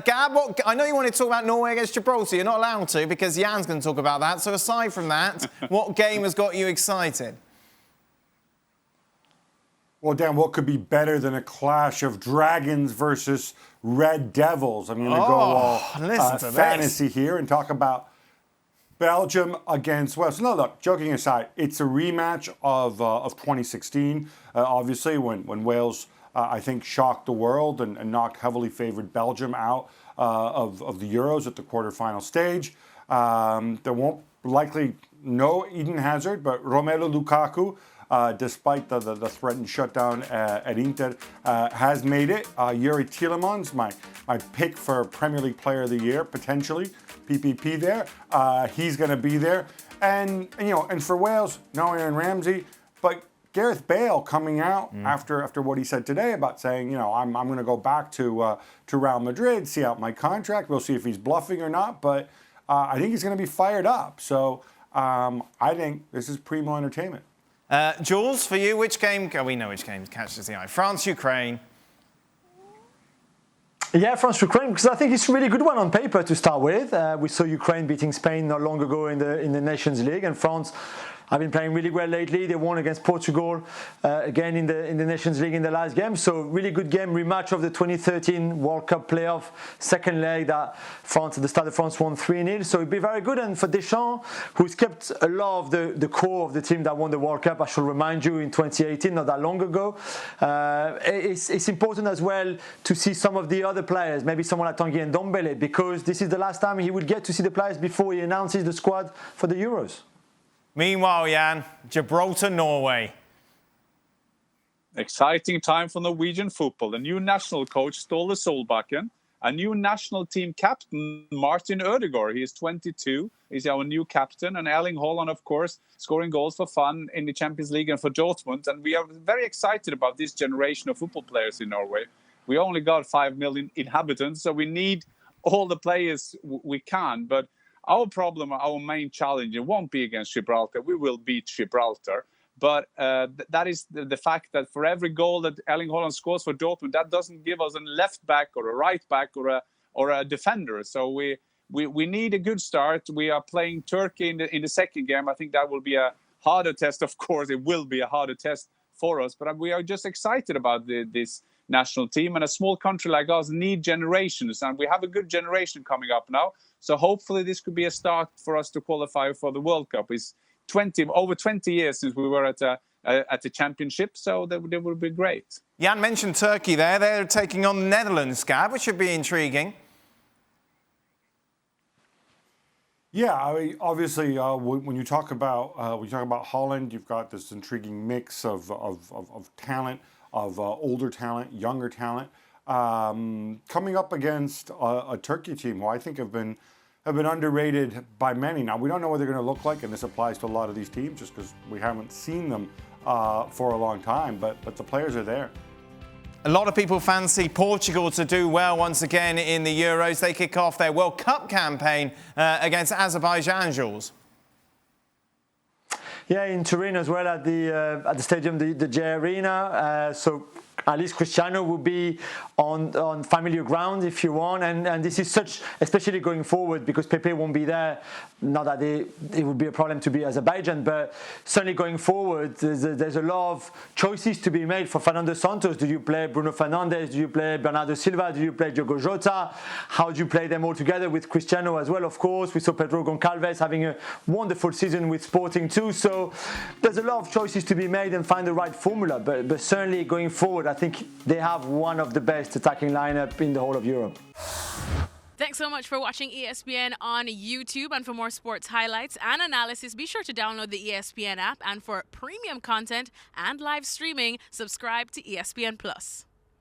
Gab, I know you wanted to talk about Norway against Gibraltar. You're not allowed to because Jan's going to talk about that. So aside from that, what game has got you excited? Well, Dan, what could be better than a clash of dragons versus red devils? I'm going to go all fantasy here and talk about Belgium against Wales. No, look, joking aside, it's a rematch of 2016, obviously, when Wales, I think, shocked the world and knocked heavily favoured Belgium out of the Euros at the quarterfinal stage. There won't likely no Eden Hazard, but Romelu Lukaku, despite the threatened shutdown at Inter, has made it. Yuri Tielemans, my pick for Premier League Player of the Year, potentially, PPP there. He's going to be there. And for Wales, no Aaron Ramsey, but Gareth Bale coming out after what he said today about saying, I'm going to go back to Real Madrid, see out my contract. We'll see if he's bluffing or not, but I think he's going to be fired up. So I think this is primo entertainment. Jules, for you, which game? We know which game catches the eye. France, Ukraine. Yeah, France-Ukraine, because I think it's a really good one on paper to start with. We saw Ukraine beating Spain not long ago in the Nations League, and France have been playing really well lately. They won against Portugal again in the Nations League in the last game. So really good game, rematch of the 2013 World Cup playoff, second leg that France, at the start of France, won 3-0. So it'd be very good. And for Deschamps, who's kept a lot of the core of the team that won the World Cup, I should remind you, in 2018, not that long ago. It's important as well to see some of the other players, maybe someone like Tanguy and Ndombele, because this is the last time he would get to see the players before he announces the squad for the Euros. Meanwhile, Jan, Gibraltar, Norway. Exciting time for Norwegian football. The new national coach, Ståle Solbakken. A new national team captain, Martin Odegaard. He is 22. He's our new captain. And Erling Haaland, of course, scoring goals for fun in the Champions League and for Dortmund. And we are very excited about this generation of football players in Norway. We only got 5 million inhabitants, so we need all the players we can. But our problem, our main challenge, it won't be against Gibraltar. We will beat Gibraltar. But that is the fact that for every goal that Erling Haaland scores for Dortmund, that doesn't give us a left back or a right back or a defender. So we need a good start. We are playing Turkey in the second game. I think that will be a harder test, of course. It will be a harder test for us. But we are just excited about this national team. And a small country like us need generations. And we have a good generation coming up now. So hopefully this could be a start for us to qualify for the World Cup. It's over 20 years since we were at the championship, so that would be great. Jan mentioned Turkey there. They're taking on the Netherlands, Gab, which should be intriguing. Yeah, I mean, obviously, when you talk about Haaland, you've got this intriguing mix of talent, of older talent, younger talent, coming up against a Turkey team who I think have been underrated by many. Now, we don't know what they're going to look like, and this applies to a lot of these teams just because we haven't seen them for a long time, but the players are there. A lot of people fancy Portugal to do well once again in the Euros. They kick off their World Cup campaign against Azerbaijan, Jules. Yeah, in Turin as well at the stadium, the J Arena. So at least Cristiano will be on familiar ground, if you want, and this is such, especially going forward, because Pepe won't be there. Not that it would be a problem to be Azerbaijan, but certainly going forward, there's a lot of choices to be made for Fernando Santos. Do you play Bruno Fernandes? Do you play Bernardo Silva? Do you play Diogo Jota? How do you play them all together with Cristiano as well? Of course, we saw Pedro Goncalves having a wonderful season with Sporting too. So there's a lot of choices to be made and find the right formula. But certainly going forward, I think they have one of the best attacking lineup in the whole of Europe. Thanks so much for watching ESPN on YouTube. And for more sports highlights and analysis, be sure to download the ESPN app. And for premium content and live streaming, subscribe to ESPN Plus.